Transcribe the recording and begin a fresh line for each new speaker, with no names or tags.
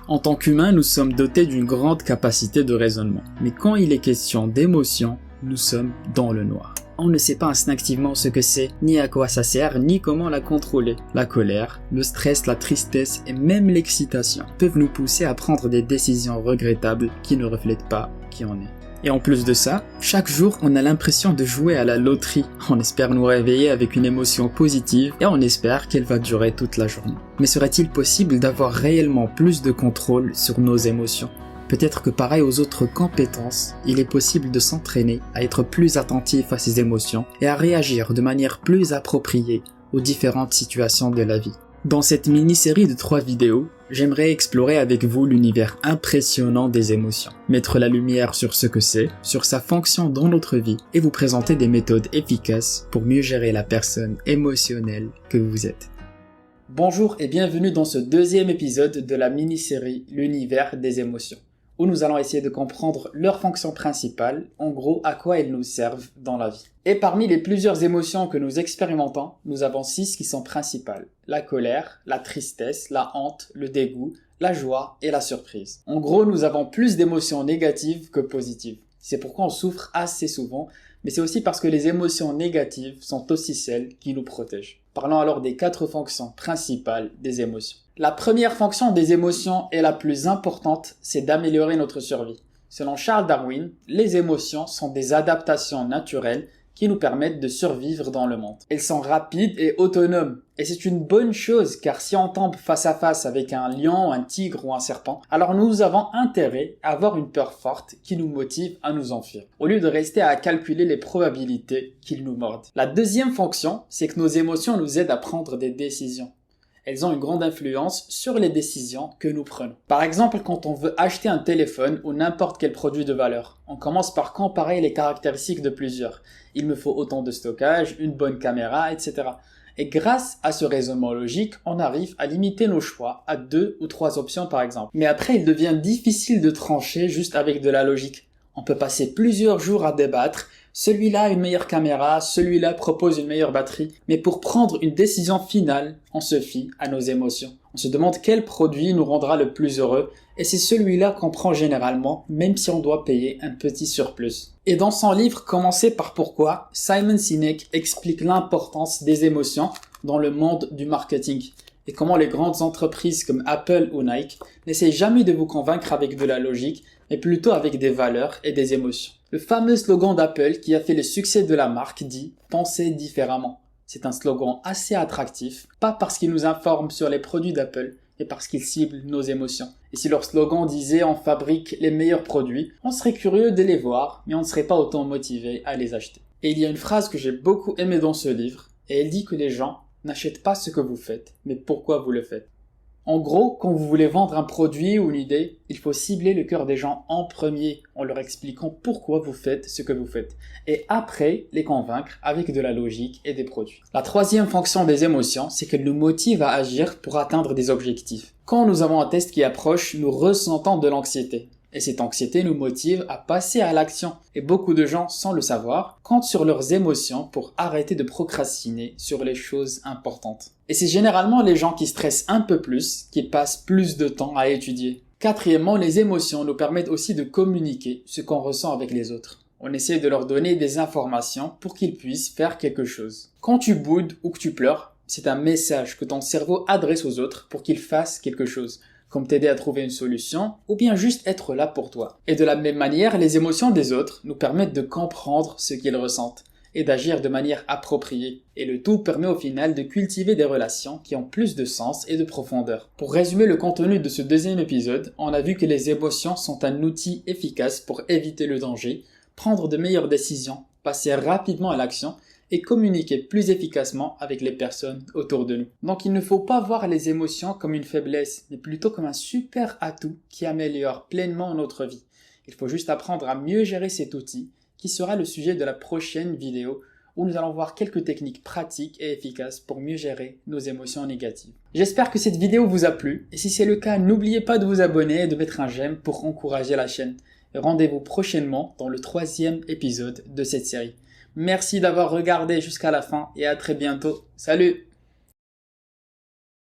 En tant qu'humains, nous sommes dotés d'une grande capacité de raisonnement. Mais quand il est question d'émotion, nous sommes dans le noir. On ne sait pas instinctivement ce que c'est, ni à quoi ça sert, ni comment la contrôler. La colère, le stress, la tristesse et même l'excitation peuvent nous pousser à prendre des décisions regrettables qui ne reflètent pas qui on est. Et en plus de ça, chaque jour, on a l'impression de jouer à la loterie. On espère nous réveiller avec une émotion positive et on espère qu'elle va durer toute la journée. Mais serait-il possible d'avoir réellement plus de contrôle sur nos émotions ? Peut-être que pareil aux autres compétences, il est possible de s'entraîner à être plus attentif à ses émotions et à réagir de manière plus appropriée aux différentes situations de la vie. Dans cette mini-série de 3 vidéos, j'aimerais explorer avec vous l'univers impressionnant des émotions, mettre la lumière sur ce que c'est, sur sa fonction dans notre vie et vous présenter des méthodes efficaces pour mieux gérer la personne émotionnelle que vous êtes. Bonjour et bienvenue dans ce 2e épisode de la mini-série L'univers des émotions, où nous allons essayer de comprendre leur fonction principale, en gros à quoi elles nous servent dans la vie. Et parmi les plusieurs émotions que nous expérimentons, nous avons 6 qui sont principales. La colère, la tristesse, la honte, le dégoût, la joie et la surprise. En gros, nous avons plus d'émotions négatives que positives. C'est pourquoi on souffre assez souvent, mais c'est aussi parce que les émotions négatives sont aussi celles qui nous protègent. Parlons alors des 4 fonctions principales des émotions. La première fonction des émotions et la plus importante, c'est d'améliorer notre survie. Selon Charles Darwin, les émotions sont des adaptations naturelles qui nous permettent de survivre dans le monde. Elles sont rapides et autonomes. Et c'est une bonne chose car si on tombe face à face avec un lion, un tigre ou un serpent, alors nous avons intérêt à avoir une peur forte qui nous motive à nous enfuir, au lieu de rester à calculer les probabilités qu'ils nous mordent. La deuxième fonction, c'est que nos émotions nous aident à prendre des décisions. Elles ont une grande influence sur les décisions que nous prenons. Par exemple, quand on veut acheter un téléphone ou n'importe quel produit de valeur, on commence par comparer les caractéristiques de plusieurs. Il me faut autant de stockage, une bonne caméra, etc. Et grâce à ce raisonnement logique, on arrive à limiter nos choix à 2 ou 3 options par exemple. Mais après, il devient difficile de trancher juste avec de la logique. On peut passer plusieurs jours à débattre. Celui-là a une meilleure caméra, celui-là propose une meilleure batterie. Mais pour prendre une décision finale, on se fie à nos émotions. On se demande quel produit nous rendra le plus heureux et c'est celui-là qu'on prend généralement, même si on doit payer un petit surplus. Et dans son livre Commencer par pourquoi, Simon Sinek explique l'importance des émotions dans le monde du marketing et comment les grandes entreprises comme Apple ou Nike n'essayent jamais de vous convaincre avec de la logique, mais plutôt avec des valeurs et des émotions. Le fameux slogan d'Apple qui a fait le succès de la marque dit « Pensez différemment ». C'est un slogan assez attractif, pas parce qu'il nous informe sur les produits d'Apple, mais parce qu'il cible nos émotions. Et si leur slogan disait « On fabrique les meilleurs produits », on serait curieux de les voir, mais on ne serait pas autant motivé à les acheter. Et il y a une phrase que j'ai beaucoup aimée dans ce livre, et elle dit que les gens n'achètent pas ce que vous faites, mais pourquoi vous le faites. En gros, quand vous voulez vendre un produit ou une idée, il faut cibler le cœur des gens en premier en leur expliquant pourquoi vous faites ce que vous faites et après les convaincre avec de la logique et des produits. La troisième fonction des émotions, c'est qu'elles nous motivent à agir pour atteindre des objectifs. Quand nous avons un test qui approche, nous ressentons de l'anxiété. Et cette anxiété nous motive à passer à l'action. Et beaucoup de gens, sans le savoir, comptent sur leurs émotions pour arrêter de procrastiner sur les choses importantes. Et c'est généralement les gens qui stressent un peu plus, qui passent plus de temps à étudier. Quatrièmement, les émotions nous permettent aussi de communiquer ce qu'on ressent avec les autres. On essaie de leur donner des informations pour qu'ils puissent faire quelque chose. Quand tu boudes ou que tu pleures, c'est un message que ton cerveau adresse aux autres pour qu'ils fassent quelque chose, comme t'aider à trouver une solution, ou bien juste être là pour toi. Et de la même manière, les émotions des autres nous permettent de comprendre ce qu'ils ressentent et d'agir de manière appropriée. Et le tout permet au final de cultiver des relations qui ont plus de sens et de profondeur. Pour résumer le contenu de ce 2e épisode, on a vu que les émotions sont un outil efficace pour éviter le danger, prendre de meilleures décisions, passer rapidement à l'action et communiquer plus efficacement avec les personnes autour de nous. Donc il ne faut pas voir les émotions comme une faiblesse, mais plutôt comme un super atout qui améliore pleinement notre vie. Il faut juste apprendre à mieux gérer cet outil, qui sera le sujet de la prochaine vidéo, où nous allons voir quelques techniques pratiques et efficaces pour mieux gérer nos émotions négatives. J'espère que cette vidéo vous a plu, et si c'est le cas, n'oubliez pas de vous abonner et de mettre un j'aime pour encourager la chaîne. Et rendez-vous prochainement dans le 3e épisode de cette série. Merci d'avoir regardé jusqu'à la fin et à très bientôt. Salut!